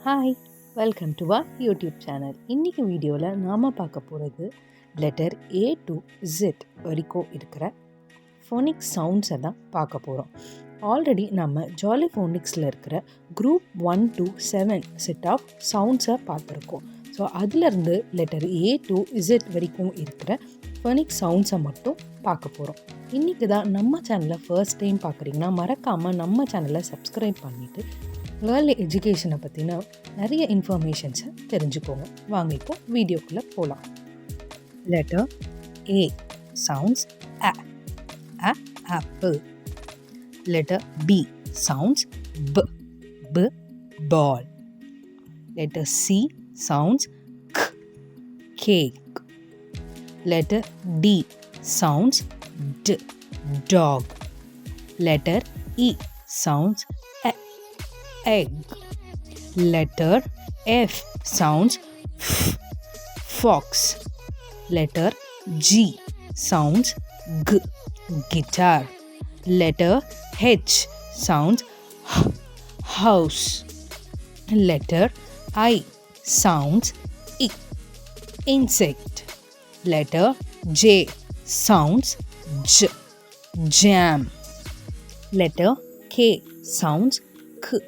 Hi, welcome to our YouTube channel. இன்றைக்கி வீடியோவில் நாம் பார்க்க போகிறது லெட்டர் A to Z வரைக்கும் இருக்கிற ஃபோனிக்ஸ் சவுண்ட்ஸை தான் பார்க்க போகிறோம். ஆல்ரெடி நம்ம ஜாலிஃபோனிக்ஸில் இருக்கிற குரூப் 1 to 7 செட் ஆஃப் சவுண்ட்ஸை பார்த்துருக்கோம். ஸோ அதிலிருந்து லெட்டர் A to Z வரைக்கும் இருக்கிற ஃபோனிக்ஸ் சவுண்ட்ஸை மட்டும் பார்க்க போகிறோம். இன்றைக்கி தான் நம்ம சேனலை ஃபர்ஸ்ட் டைம் பார்க்குறீங்கன்னா மறக்காமல் நம்ம சேனலை சப்ஸ்கிரைப் பண்ணிவிட்டு ஏர்லி எஜுகேஷனை பற்றின நிறைய இன்ஃபர்மேஷன்ஸை தெரிஞ்சுக்கோங்க. வாங்க இப்போ வீடியோக்குள்ளே போகலாம். Letter A sounds A, apple. Letter B sounds B, ball. Letter C sounds K, cake. Letter D sounds D, dog. Letter E sounds egg. Letter F sounds F, fox. Letter G sounds G, guitar. Letter H sounds H, house. Letter I sounds I, insect. Letter J sounds J, jam. Letter K sounds K,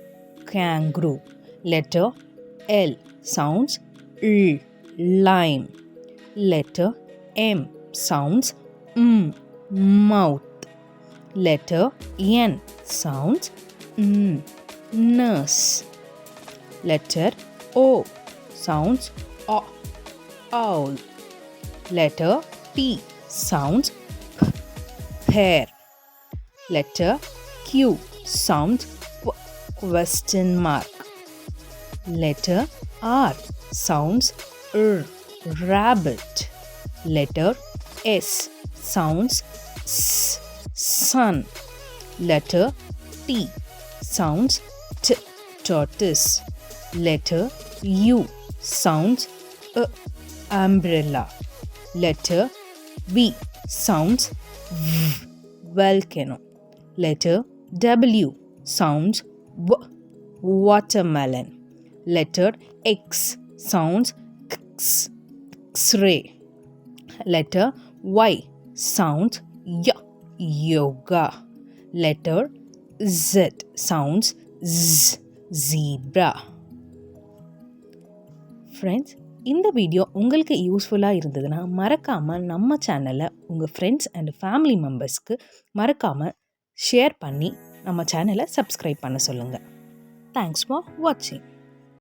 kangaroo. Letter L sounds L, lime. Letter M sounds mouth. Letter N sounds nurse. Letter O sounds owl. Letter P sounds pear. Letter Q sounds question mark. Letter R sounds rabbit. Letter S sounds sun. Letter T sounds tortoise. Letter U sounds umbrella. Letter V sounds volcano. Letter W sounds watermelon. Letter X sounds X-ray. Letter Y sounds yoga. Letter Z sounds zebra. Friends, இந்த video உங்களுக்கு யூஸ்ஃபுல்லாக இருந்ததுன்னா மறக்காமல் நம்ம சேனலை உங்கள் friends and family மெம்பர்ஸ்க்கு மறக்காமல் ஷேர் பண்ணி நம்ம சேனலை சப்ஸ்கிரைப் பண்ண சொல்லுங்கள். தேங்க்ஸ் ஃபார் வாட்சிங்.